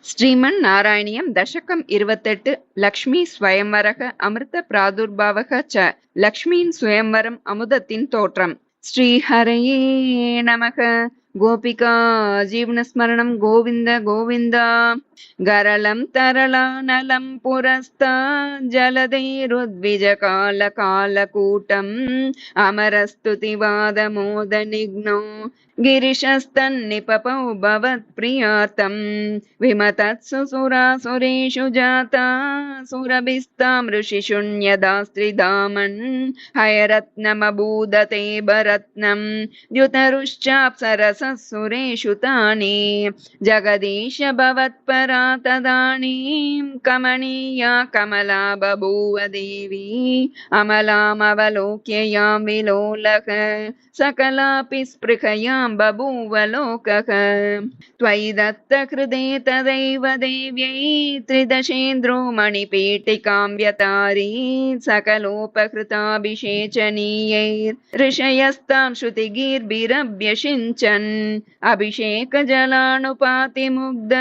श्रीमन्नारायणीयं दशकं 28 लक्ष्मी स्वयंवरः अमृत प्रादुर्भावः च लक्ष्मीं स्वयंवरम् अमुदतिन् तोत्रम् श्रीहरये नमः। गोपिका जीवनस्मरणं गोविन्द गोविन्द। गरलं तरलानलं पुरस्तात् जलधैरुद्विजकालकालकूटम् अमरस्तुतिवादमोदनिघ्नो गिरिशस्तन्निपपौ भवत्प्रियातम् विमतत्सु सुरासुरेषु जाता सुरभिस्तां ऋषिशून्यदास्त्रिधामन् हयरत्नमभूदते भरत्नम् द्युतरुश्चाप्सरसः सुरेषु तानि जगदीश भवत्परा तदानीं कमनीया कमला बभूव देवी अमलामवलोक्य यां विलोलः सकलापि स्पृहयां बभूव लोकः त्वयि दत्तहृदे तदैव देव्यै त्रिदशेन्द्रो मणिपीठिकां व्यतारी सकलोपहृताभिषेचनीयैर्ऋषयस्तां श्रुतिगीर्भिरभ्यषिञ्चन् अभिषेकजलानुपातिमुग्ध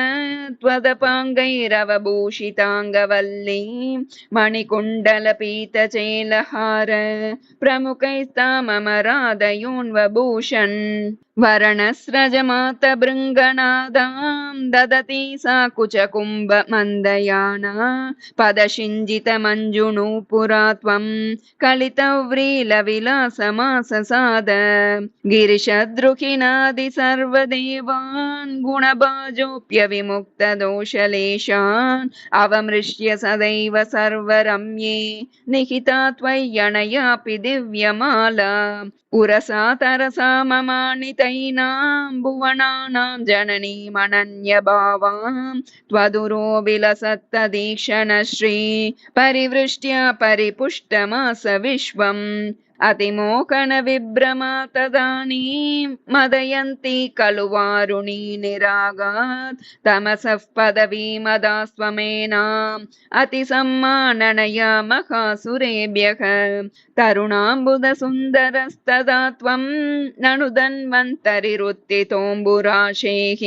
त्वदपाङ्गैरवभूषिताङ्गवल्ली मणिकुण्डलपीतचेलहार प्रमुखैस्ताममराधयोन्वभूषन् वर्णस्रजमातभृङ्गनादां ददति सा कुचकुम्भमन्दयाना पदशिञ्जितमञ्जुनूपुरा त्वं कलितव्रीलविलासमाससाद गिरिशद्रुहिणादि सर्वदेवान् गुणभाजोऽप्यविमुक्तदोषलेशान् अवमृश्य सदैव सर्वरम्ये निहिता त्वय्यनयापि दिव्यमाला उरसा तरसा ममानितैनां भुवनानां जननीमनन्यभावां त्वदुरो विलसत्तदीक्षणश्री परिवृष्ट्या परिपुष्टमास विश्वम् अतिमोहनविभ्रमा तदानीं मदयन्ती खलु वारुणी निरागात् तमसः पदवीमदास्त्वमेनाम् अतिसम्माननया महासुरेभ्यः तरुणाम्बुदसुन्दरस्तदा त्वं ननु धन्वन्तरिरुत्थितोऽम्बुराशेः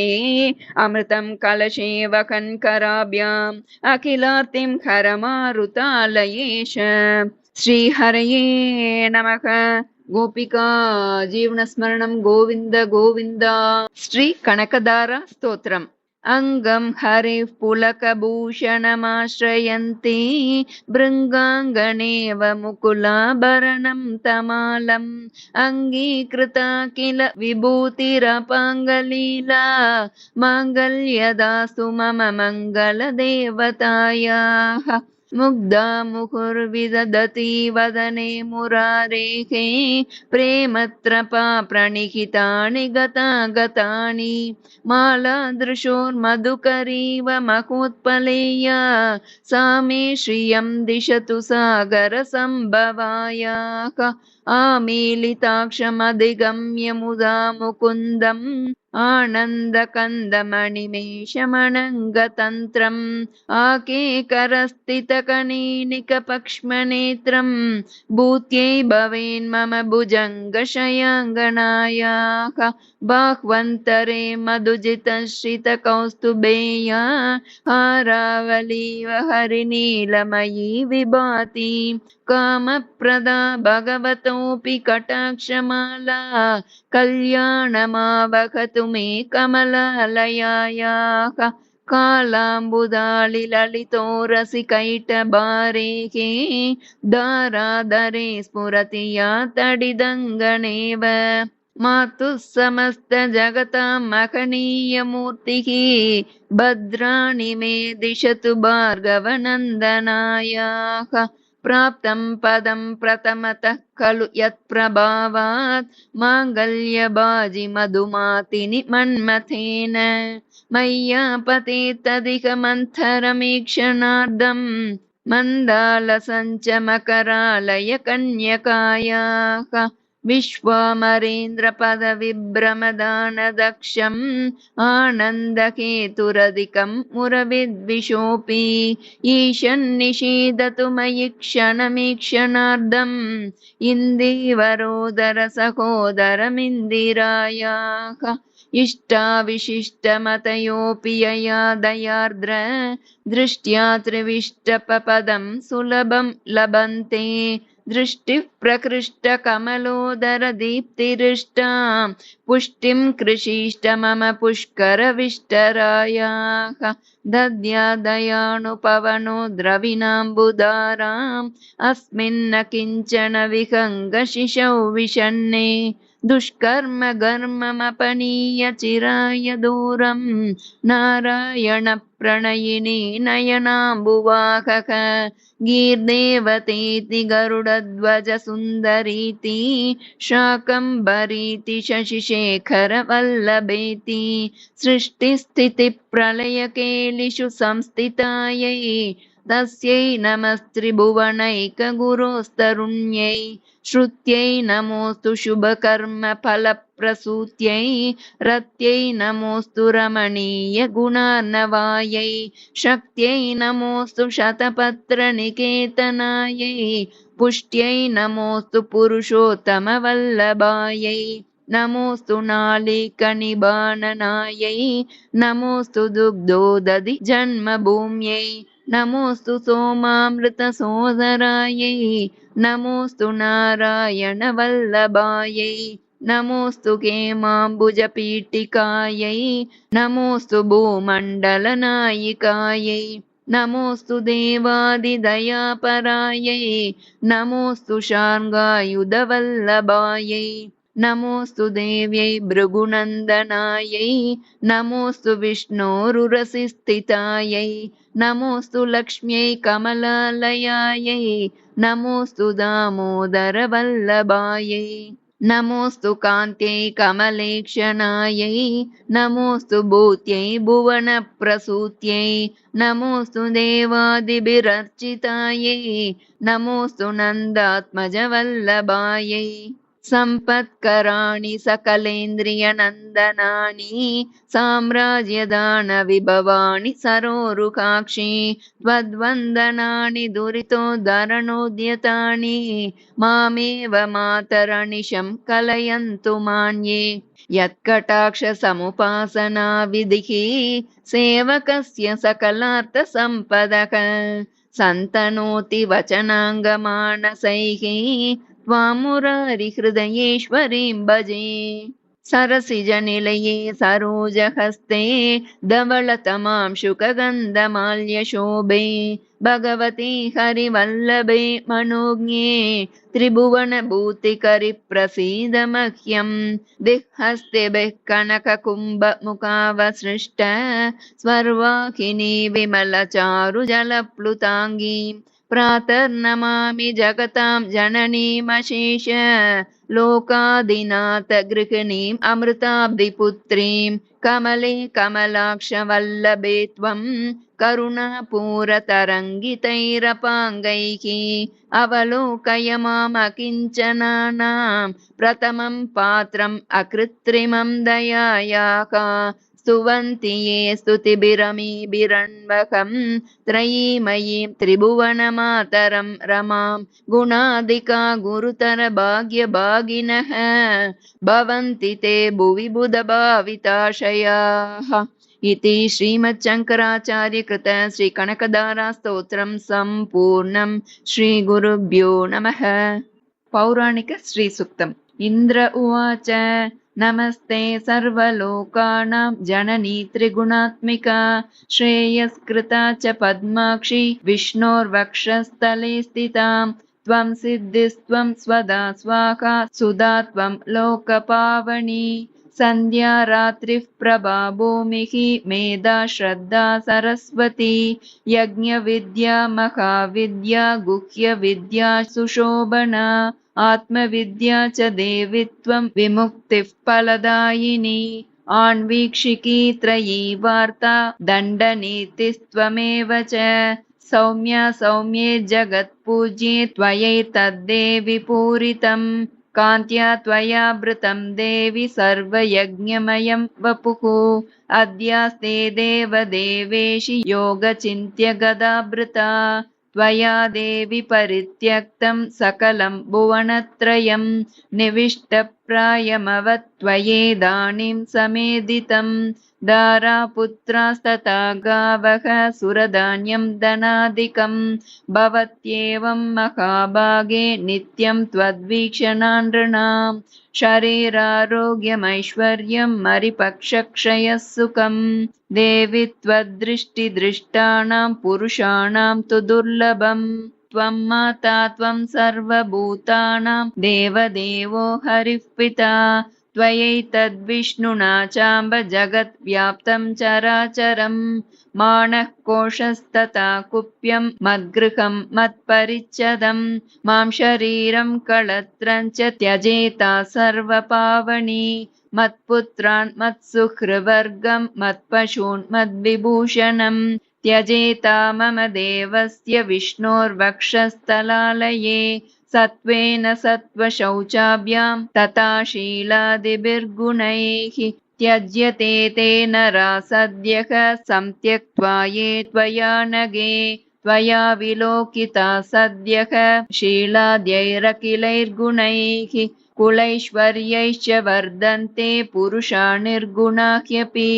अमृतं कलशे वहन्कराभ्याम् अखिलार्तिं हरमारुतालयेश। श्रीहरये नमः। गोपिका जीवनस्मरणं गोविन्द गोविन्द। श्री कनकदारा स्तोत्रम् अंगं हरिः पुलकभूषणमाश्रयन्ति भृङ्गाङ्गनेव मुकुलाभरणं तमालम् अङ्गीकृता किल विभूतिरपाङ्गलीला माङ्गल्यदास्तु मम मङ्गलदेवतायाः मुग्धा मुहुर्विदधति वदने मुरारेः प्रेमत्रपा प्रणिहितानि गतानि मालादृशोर्मधुकरीव महोत्पलेया सा मे श्रियं दिशतु सागरसम्भवायाः आमीलिताक्षमधिगम्य मुदा मुकुन्दम् आनन्दकन्दमणिमेषमणङ्गतन्त्रम् आकेकरस्थितकनीनिकपक्ष्मनेत्रम् भूत्यै भवेन्मम भुजङ्गशयाङ्गनायाः बाह्वन्तरे मधुजितश्रितकौस्तुभेया हारावलीव हरिनीलमयी विभाति कामप्रदा भगवतोऽपि कटाक्षमाला कल्याणमावहतु मे कमलालयायाः कालाम्बुदालिललितो रसिकैटभारेः दाराधरे स्फुरति या तडिदङ्गनेव मातुः समस्तजगतां महनीयमूर्तिः भद्राणि मे दिशतु भार्गवनन्दनायाः प्राप्तं पदं प्रथमतः खलु यत्प्रभावात् माङ्गल्यबाजि मधुमातिनि मन्मथेन मय्या पतेत्तदिह मन्थरमीक्षणार्धम् मन्दालसञ्चमकरालय कन्यकायाः विश्वामरेन्द्रपदविभ्रमदानदक्षम् आनन्दहेतुरधिकं मुरविद्विषोऽपि ईशन्निषीदतु मयि क्षणमीक्षणार्धम् इन्दीवरोदर सहोदरमिन्दिरायाः इष्टाविशिष्टमतयोऽपि यया दयार्द्र दृष्ट्या त्रिविष्टपपदं सुलभं लभन्ते दृष्टिः प्रकृष्टकमलोदरदीप्तिरिष्टां पुष्टिं कृषीष्ट मम पुष्करविष्टरायाः दद्यादयानुपवनो द्रविणाम्बुदाराम् अस्मिन्न किञ्चन विहङ्गशिशौ विषण्णे दुष्कर्म गर्ममपनीय चिराय दूरं नारायण प्रणयिनी नयनाम्बुवाहक गीर्देवतेति गरुडध्वज सुन्दरीति शाकम्भरीति शशिशेखरवल्लभेति सृष्टिस्थितिप्रलयकेलिषु संस्थितायै तस्यै नमस्त्रिभुवनैकगुरोस्तरुण्यै श्रुत्यै नमोऽस्तु शुभकर्मफलप्रसूत्यै रत्यै नमोऽस्तु रमणीयगुणार्णवायै शक्त्यै नमोऽस्तु शतपत्रनिकेतनायै पुष्ट्यै नमोऽस्तु पुरुषोत्तमवल्लभायै नमोऽस्तु नालीकनिबाणनायै नमोऽस्तु दुग्धोदधि जन्मभूम्यै नमोऽस्तु सोमामृतसोदरायै नमोऽस्तु नारायणवल्लभायै नमोऽस्तु हेमाम्बुजपीठिकायै नमोऽस्तु भूमण्डलनायिकायै नमोऽस्तु देवादिदयापरायै नमोऽस्तु शार्ङ्गायुधवल्लभायै नमोऽस्तु देव्यै भृगुनन्दनायै नमोऽस्तु विष्णोरुरसिस्थितायै नमोऽस्तु लक्ष्म्यै कमलालयायै नमोऽस्तु दामोदरवल्लभायै नमोऽस्तु कान्त्यै कमलेक्षणायै नमोऽस्तु भूत्यै भुवनप्रसूत्यै नमोऽस्तु देवादिभिरर्चितायै नमोऽस्तु नन्दात्मजवल्लभायै सम्पत्कराणि सकलेन्द्रियनन्दनानि साम्राज्यदानविभवानि सरोरुकाक्षि त्वद्वन्दनानि दुरितोद्धरणोद्यतानि मामेव मातरनिशं कलयन्तु मान्ये यत्कटाक्षसमुपासना विधिः सेवकस्य सकलार्थसम्पदः सन्तनोति वचनाङ्गमानसैः त्वां मुरारिहृदयेश्वरीं भजे सरसिजनिलये सरोजहस्ते धवलतमां शुकगन्धमाल्यशोभे भगवती हरिवल्लभे मनोज्ञे त्रिभुवनभूतिकरिप्रसीद मह्यं दिह्हस्तेभिः कनककुम्भमुखावसृष्ट स्वर्वाहिनी विमलचारुजलप्लुताङ्गीं प्रातर्नमामि जगतां जननीमशेष लोकादिनाथ गृहिणीम् अमृताब्धिपुत्रीं कमले कमलाक्षवल्लभे त्वं करुणापूरतरङ्गितैरपाङ्गैः अवलोकय मामकिञ्चनानां प्रथमं पात्रम् अकृत्रिमं दयायाः स्तुवन्ति ये स्तुतिभिरमीभिरन्वहं त्रयीमयीं त्रिभुवनमातरं रमां गुणाधिका गुरुतरभाग्यभागिनः भवन्ति ते भुवि बुधभाविताशयाः इति श्रीमच्छङ्कराचार्यकृत श्रीकनकदारास्तोत्रं सम्पूर्णं श्रीगुरुभ्यो नमः। पौराणिक श्रीसूक्तम्। इन्द्र उवाच नमस्ते सर्वलोकानां जननी त्रिगुणात्मिका श्रेयस्कृता च पद्माक्षी विष्णोर्वक्षस्थले स्थितां त्वं सिद्धिस्त्वं स्वदा स्वाहा सुधा त्वं लोकपावनी सन्ध्या रात्रिः प्रभा भूमिः मेधा श्रद्धा सरस्वती यज्ञविद्या महाविद्या गुह्यविद्या सुशोभना आत्मविद्या च देवित्वं विमुक्तिः फलदायिनी आण्वीक्षिकी त्रयी वार्ता दण्डनीतिस्त्वमेव च सौम्या सौम्ये जगत्पूज्ये त्वयैतद्देवि पूरितम् कान्त्या त्वयावृतं देवि सर्वयज्ञमयं वपुः अद्यास्ते देवदेवेशि योगचिन्त्य गदावृता त्वया देवि परित्यक्तं सकलं भुवनत्रयं निविष्टप्रायमवत्त्वयेदानीं समेदितं दारापुत्रास्तथा गावः सुरधान्यं धनादिकं भवत्येवं महाभागे नित्यं त्वद्वीक्षणानृणाम् शरीरारोग्यमैश्वर्यं मरिपक्षक्षयः सुखं देवि त्वद्दृष्टिदृष्टानां पुरुषाणां तु दुर्लभं त्वं माता त्वं सर्वभूतानां देवदेवो हरिः पिता त्वयैतद्विष्णुना चाम्ब जगद्व्याप्तं चराचरम् मानः कोशस्तथा कुप्यं मद्गृहं मत्परिच्छदं मां शरीरं कळत्रं च त्यजेता सर्वपावनी मत्पुत्रान् मत्सुहृवर्गं मत्पशून् मद्विभूषणं त्यजेता मम देवस्य विष्णोर्वक्षस्थलालये सत्त्वेन सत्त्वशौचाभ्यां तथा शीलादिभिर्गुणैः त्यज्यते ते नरा सद्यः संत्यक्त्वा ये त्वया नगे त्वया विलोकिता सद्यः शीलाद्यैरखिलैर्गुणैः कुलैश्वर्यैश्च वर्धन्ते पुरुषा निर्गुणा ह्यपि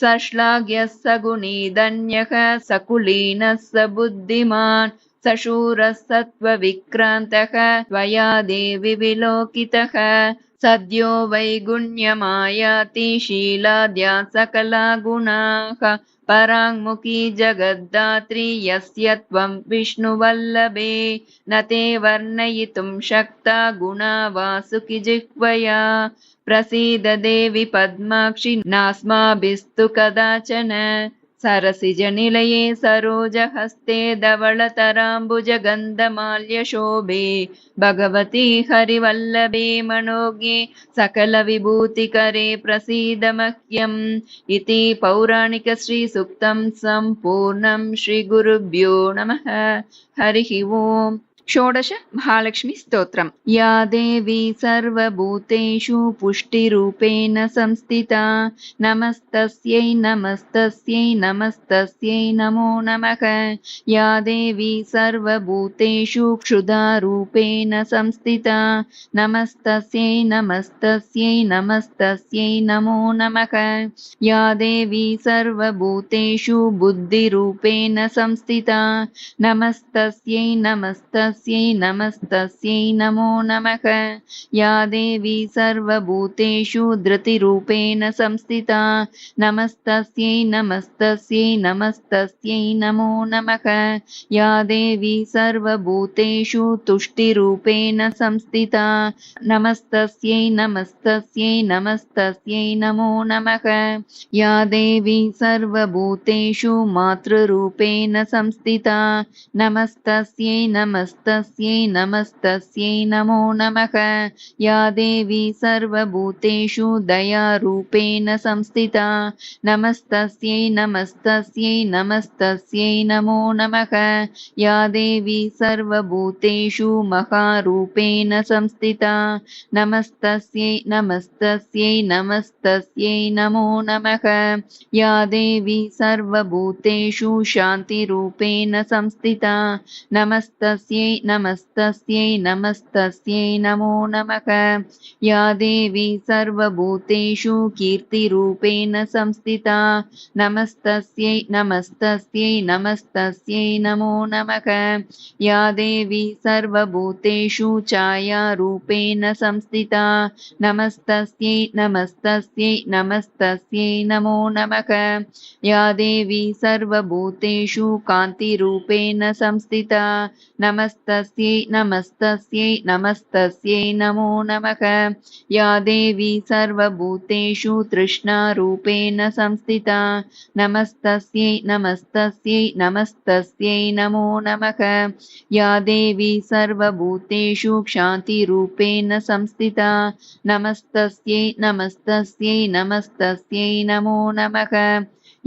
सश्लाघ्यः सगुणी धन्यः सकुलीनः स बुद्धिमान् सशूरः सत्त्वविक्रान्तः त्वया देवि विलोकितः सद्यो वैगुण्यमायाति शीलाद्या सकला गुणाः पराङ्मुखी जगद्धात्री यस्य त्वं विष्णुवल्लभे न ते वर्णयितुं शक्ता गुणा वासुकि जिह्वया प्रसीद देवि पद्माक्षि नास्माभिस्तु कदाचन सरसिजनिलये सरोजहस्ते धवळतराम्बुजगन्धमाल्यशोभे भगवती हरिवल्लभे मनोज्ञे सकलविभूतिकरे प्रसीद मह्यम् इति पौराणिकश्रीसूक्तं सम्पूर्णं श्रीगुरुभ्यो नमः। हरिः ओम्। षोडश महालक्ष्मी स्तोत्रम्। या देवी सर्वभूतेषु पुष्टिरूपेण संस्थिता नमस्तस्यै नमस्तस्यै नमस्तस्यै नमो नमः। या देवी सर्वभूतेषु क्षुधारूपेण संस्थिता नमस्तस्यै नमस्तस्यै नमस्तस्यै नमो नमः। या देवी सर्वभूतेषु बुद्धिरूपेण संस्थिता नमस्तस्यै नमस्तस्यै नमस्तस्यै नमो नमः। या देवी सर्वभूतेषु धृतिरूपेण संस्थिता नमस्तस्यै नमस्तस्यै नमस्तस्यै नमो नमः। या देवी सर्वभूतेषु तुष्टिरूपेण संस्थिता नमस्तस्यै नमस्तस्यै नमस्तस्यै नमो नमः। या देवी सर्वभूतेषु मातृरूपेण संस्थिता नमस्तस्यै नमस्तस्यै नमस्तस्यै नमो नमः। या देवी सर्वभूतेषु दयारूपेण संस्थिता नमस्तस्यै नमस्तस्यै नमस्तस्यै नमो नमः। या देवी सर्वभूतेषु महारूपेण संस्थिता नमस्तस्यै नमस्तस्यै नमस्तस्यै नमो नमः। या देवी सर्वभूतेषु शान्तिरूपेण संस्थिता नमस्तस्यै नमस्तस्यै नमस्तस्यै नमो नमः। या देवी सर्वभूतेषु कीर्तिरूपेण संस्थिता नमस्तस्यै नमस्तस्यै नमस्तस्यै नमो नमः। या देवी सर्वभूतेषु छायारूपेण संस्थिता नमस्तस्यै नमस्तस्यै नमस्तस्यै नमो नमः। या देवी सर्वभूतेषु कान्तिरूपेण संस्थिता नमस्तस्यै नमस्तस्यै नमस्तस्यै नमो नमः। या देवी सर्वभूतेषु तृष्णारूपेण संस्थिता नमस्तस्यै नमस्तस्यै नमस्तस्यै नमो नमः। या देवी सर्वभूतेषु क्षान्तिरूपेण संस्थिता नमस्तस्यै नमस्तस्यै नमस्तस्यै नमो नमः।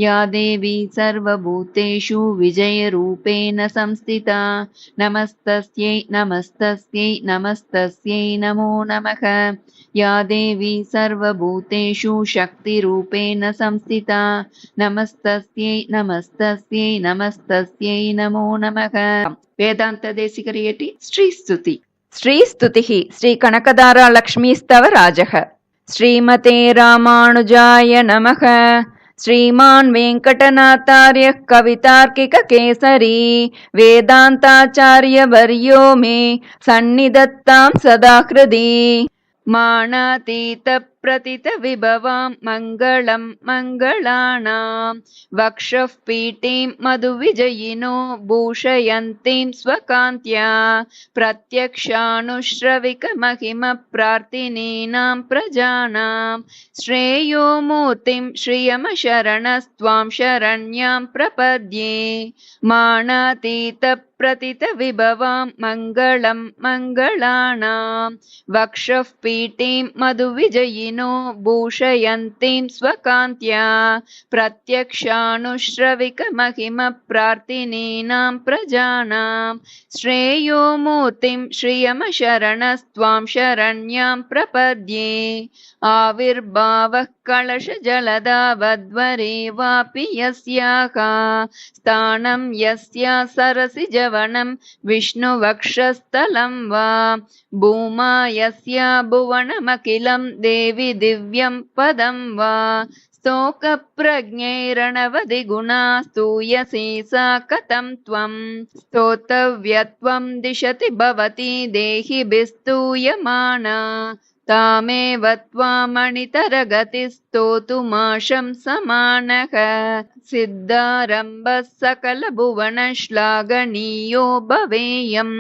या देवी सर्वभूतेषु विजयरूपेण संस्थिता नमस्तस्यै नमस्तस्यै नमस्तस्यै नमो नमः। या देवी सर्वभूतेषु शक्तिरूपेण संस्थिता नमस्तस्यै नमस्तस्यै नमस्तस्यै नमो नमः। वेदान्तदेशिकरियटि श्रीस्तुति। श्रीस्तुतिः श्री कनकदारा लक्ष्मीस्तव राजः। श्रीमते रामानुजाय नमः। श्रीमान् वेङ्कटनाथार्यः कवितार्किककेसरी वेदान्ताचार्यवर्यो मे सन्निधत्तां सदा हृदि। मानातीतप्रतितविभवां मङ्गलं मङ्गलानां वक्षः पीठीं मधुविजयिनो भूषयन्तीं स्वकान्त्या प्रत्यक्षानुश्रविकमहिमप्रार्थिनीनां प्रजानां श्रेयो मूर्तिं श्रियमशरणस्त्वां शरण्यां प्रपद्ये। मानातीतप्रतितविभवां मङ्गलं मङ्गलानां वक्षः पीठीं मधुविजयिनो भूषयन्तीं स्वकान्त्या प्रत्यक्षानुश्रविकमहिमप्रार्थिनीनां प्रजानां श्रेयो मूर्तिं श्रियमशरणस्त्वां शरण्यां प्रपद्ये। आविर्भावः कलशजलधावद्वरे वापि यस्याः स्थानं यस्या सरसिजवनं विष्णुवक्षस्थलं वा भूमा यस्या भुवनमखिलं देवि दिव्यं पदं वा स्तोकप्रज्ञैरणवधिगुणा स्तूयसे सा कथं त्वं स्तोतव्यत्वं दिशति भवती देहिभिस्तूयमाना तामेव त्वामणितरगतिस्तोतुमाशं समानः सिद्धारम्भः सकलभुवनश्लाघनीयो भवेयम्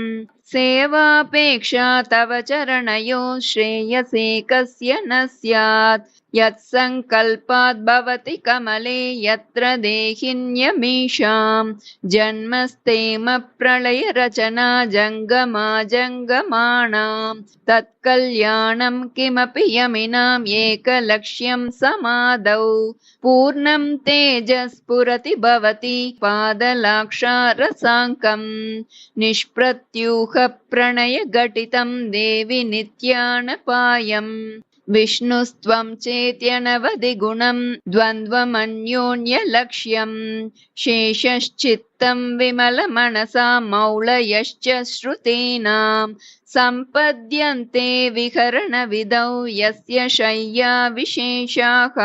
सेवापेक्षा तव चरणयो श्रेयसे कस्य न स्यात् यत्सङ्कल्पात् भवति कमले यत्र देहिन्यमीषां जन्मस्तेम प्रलयरचना जङ्गमा जङ्गमाणां तत्कल्याणं किमपि यमिनां एकलक्ष्यं समादौ पूर्णं तेजस्फुरति भवति पादलाक्षारसाङ्कं निष्प्रत्यूह प्रणयघटितं देवि नित्यानपायम् विष्णुस्त्वं चेत्यनवधिगुणं द्वन्द्वमन्योन्यलक्ष्यं शेषश्चित्तं विमलमनसा मौळयश्च श्रुतीनां सम्पद्यन्ते विहरणविधौ यस्य शय्या विशेषाः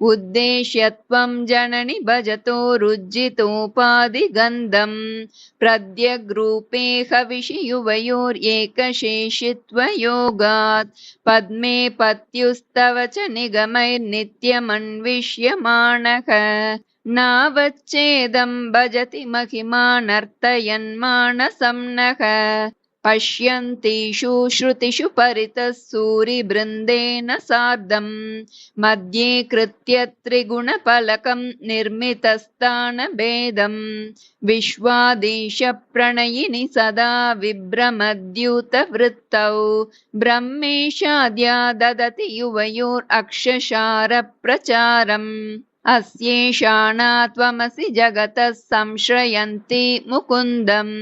उद्देश्यत्वं जननि भजतो रुज्जितोपाधिगन्धं प्रद्यग्रूपे हविषि युवयोरेकशेषित्वयोगात् पद्मे पत्युस्तव च निगमैर्नित्यमन्विष्यमाणः नावच्छेदं भजति महिमानर्तयन्मानसं नः पश्यन्तीषु श्रुतिषु परितः सूरिवृन्देन सार्धं मध्ये कृत्य त्रिगुणफलकं निर्मितस्थानभेदं विश्वाधीश प्रणयिनि सदा विभ्रमद्यूतवृत्तौ ब्रह्मेशाद्या ददति युवयोरक्षशारप्रचारम् अस्येषाणा त्वमसि जगतः संश्रयन्ति मुकुन्दम्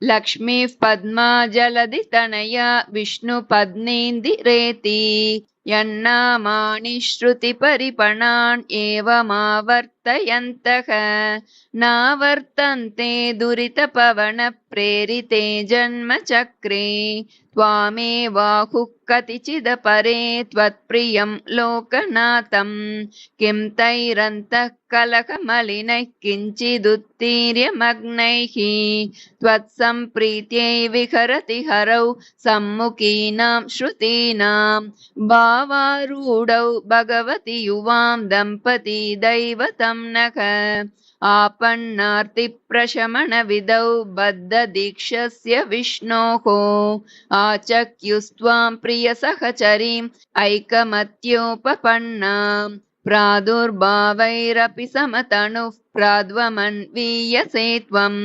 लक्ष्मीः पद्मा जलधितनया विष्णुपत्नीन्दिरेति यन्नामानि श्रुतिपरिपणान् एवमावर्तयन्तः नावर्तन्ते दुरितपवनप्रेरिते जन्मचक्रे त्वामेवाहुः कतिचिदपरे त्वत्प्रियं लोकनाथं किं तैरन्तः कलहमलिनैः किञ्चिदुत्तीर्यमग्नैः त्वत्सम्प्रीत्यै विहरति हरौ सम्मुखीनां श्रुतीनां भावारूढौ भगवति युवां दम्पती दैवतं नः आपन्नार्तिप्रशमनविधौ बद्धदीक्षस्य विष्णोः आचक्युस्त्वां प्रियसहचरीम् ऐकमत्योपपन्नां प्रादुर्भावैरपि समतनुः प्राद्वमन्वीयसे त्वम्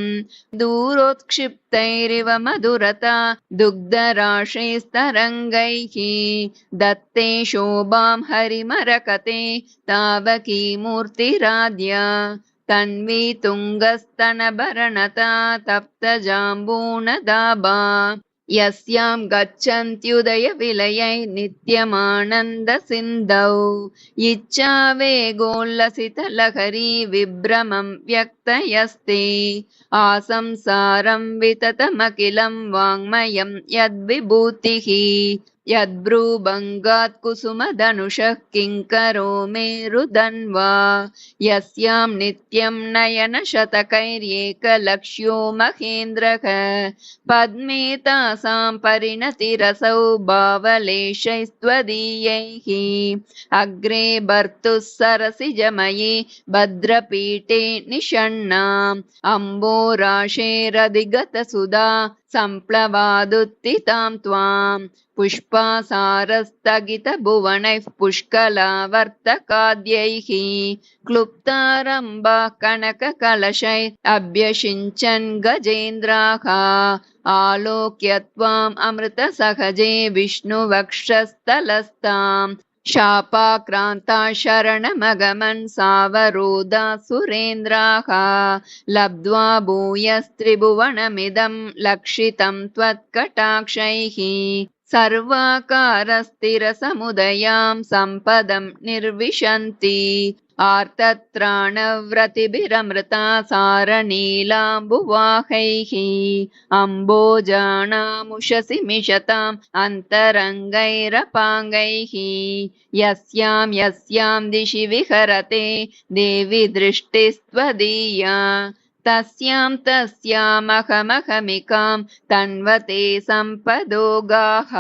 दूरोत्क्षिप्तैरिव मधुरता दुग्धराशेस्तरङ्गैः दत्ते शोभां हरिमरकते तावकी मूर्तिराद्या तन्वी तुङ्गस्तनभरणता तप्तजाम्बूनदाभा यस्यां गच्छन्त्युदयविलयै नित्यमानन्दसिन्धौ इच्छावेगोल्लसितलहरी विभ्रमं व्यक्तयस्ते आसंसारं विततमखिलं वाङ्मयं यद्विभूतिः यद्भ्रूभङ्गात् कुसुमधनुषः किङ्करो मेरुदन्वा यस्यां नित्यं नयनशतकैर्येकलक्ष्यो महेन्द्रः पद्मे तासां परिणतिरसौ भावलेशैस्त्वदीयैः अग्रे भर्तुः सरसिजमये भद्रपीठे निषण्णाम् अम्बोराशेरधिगतसुधा सम्प्लवादुत्थितां त्वां पुष्पासारस्तगितभुवनैः पुष्कलावर्तकाद्यैः क्लुप्तारम्भा कनककलशैः अभ्यषिञ्चन् गजेन्द्राः आलोक्य त्वाम् अमृतसहजे विष्णुवक्षस्थलस्ताम् शापाक्रान्ता शरणमगमन् सावरोधा सुरेन्द्राः लब्ध्वा भूयस्त्रिभुवनमिदं लक्षितं त्वत्कटाक्षैः सर्वाकारस्थिरसमुदयां सम्पदं निर्विशन्ति आर्तत्राणव्रतिभिरमृता सारनीलाम्बुवाहैः अम्बोजानामुषसि मिषताम् अन्तरङ्गैरपाङ्गैः यस्यां यस्यां दिशि विहरते देवि दृष्टिस्त्वदीया तस्यां तस्यामहमहमिकां तन्वते सम्पदोगाः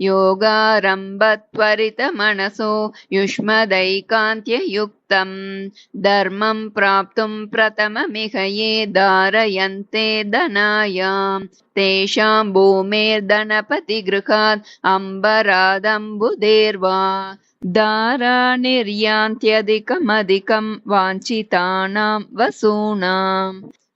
योगारम्भत्वरितमनसो युष्मदैकान्त्ययुक्तं धर्मं प्राप्तुं प्रथममिह ये धारयन्ते धनायां तेषां भूमेर्धनपतिगृहात् अम्बरादम्बुधेर्वा दारा निर्यान्त्यधिकमधिकं वाञ्छितानां वसूनां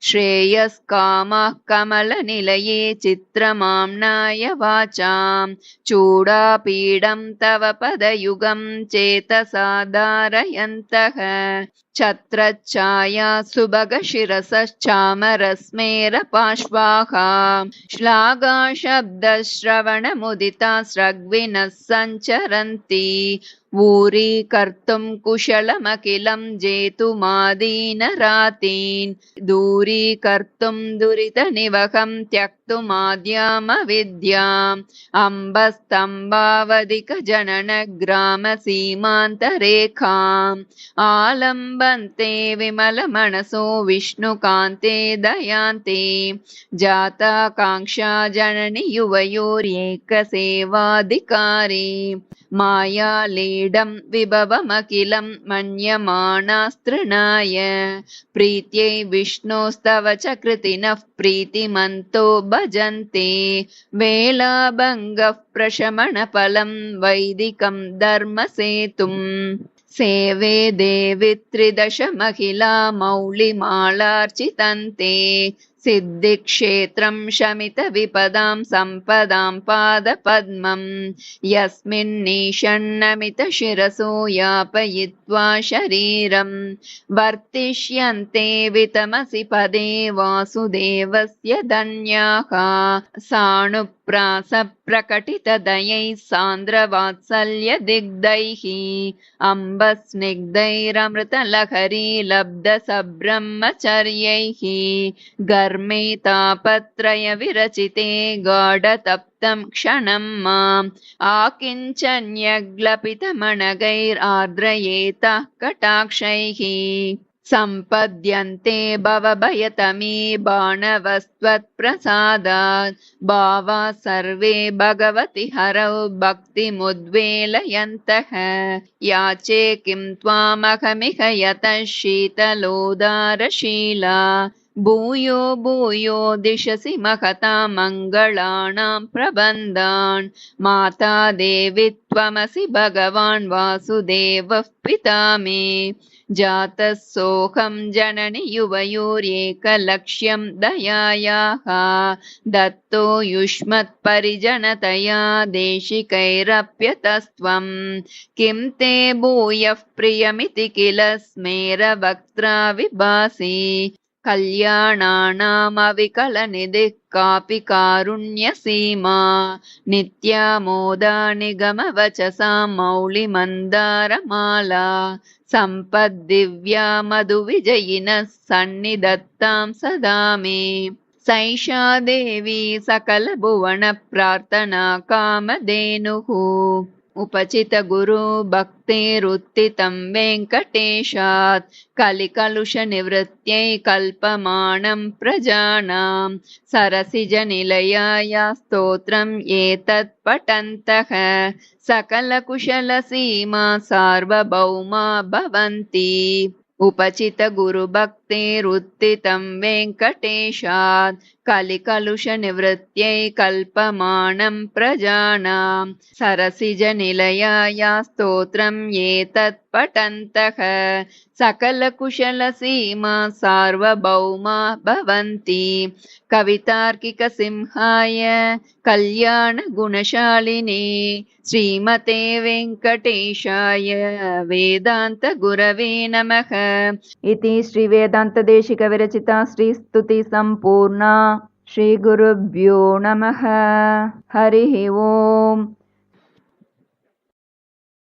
श्रेयस्कामः कमलनिलये चित्रमाम्नाय वाचां चूडापीडं तव पदयुगं चेतसा धारयन्तः छत्रच्छाया सुभगशिरसश्चामरस्मेरपाश्वाः श्लाघाशब्दश्रवणमुदिता स्रग्विनः सञ्चरन्ति ऊरीकर्तुं कुशलमखिलं जेतुमादीनरातीन् दूरीकर्तुं दुरितनिवहं त्यक्तुमाद्यामविद्याम् अम्बस्तम्भावधिकजननग्रामसीमान्तरेखाम् आलम्बन्ते विमलमनसो विष्णुकान्ते दयान्ते जाताकाङ्क्षा जननि युवयोर्येकसेवाधिकारी मायालीडं विभवमखिलं मन्यमानास्तृणाय प्रीत्यै विष्णोस्तव च कृतिनः प्रीतिमन्तो भजन्ते वेलाभङ्गः प्रशमनफलं वैदिकं धर्मसेतुम् सेवे देवि त्रिदश महिला मौलिमालार्चितन्ते सिद्धिक्षेत्रं शमितविपदां सम्पदां पादपद्मं यस्मिन्निषण्णमितशिरसो यापयित्वा शरीरं वर्तिष्यन्ते वितमसि पदे वासुदेवस्य धन्याः साणुप्रासप्रकटितदयैः सान्द्रवात्सल्यदिग्धैः अम्बस्निग्धैरमृतलहरी लब्धसब्रह्मचर्यैः घर्मे तापत्रयविरचिते गाढतप्तं क्षणं माम् आकिञ्चन्यग्लपितमणगैरार्द्रयेतः कटाक्षैः सम्पद्यन्ते भवभयतमी बाणवस्त्वत्प्रसादात् भावा सर्वे भगवति हरौ भक्तिमुद्वेलयन्तः याचे किं त्वामहमिह यतः शीतलोदारशीला भूयो भूयो दिशसि महता मङ्गलानां प्रबन्धान् माता देवि त्वमसि भगवान् वासुदेवः पिता मे जातः सोऽहं जननि युवयोरेकलक्ष्यं दयायाः दत्तो युष्मत्परिजनतया देशिकैरप्यतस्त्वं किं ते भूयः प्रियमिति किल स्मेरवक्त्रा विभासि कल्याणानामविकलनिधिः कापि कारुण्यसीमा नित्यामोदा निगमवचसां मौलिमन्दारमाला सम्पद्दिव्या मधुविजयिनः सन्निधत्तां सदा मे सैषा देवी सकलभुवनप्रार्थना कामधेनुः उपचित गुरु भक्तिरुत्थितं वेङ्कटेशात् कलिकलुषनिवृत्त्यै कल्पमानं प्रजानां सरसिजनिलयाया स्तोत्रम् एतत् पठन्तः सकलकुशलसीमा सार्वभौमा भवन्ति उपचित गुरुभक्तिरुत्थितं वेङ्कटेशात् कलिकलुषनिवृत्त्यै कल्पमानं प्रजानां सरसिजनिलयाया स्तोत्रम् एतत् पठन्तः सकलकुशलसीमा सार्वभौमा भवन्ति कवितार्किकसिंहाय कल्याणगुणशालिने श्रीमते वेङ्कटेशाय वेदान्तगुरवे नमः इति श्रीवेदान्तदेशिकविरचिता श्रीस्तुतिसम्पूर्णा श्रीगुरुभ्यो नमः हरिः ओम्।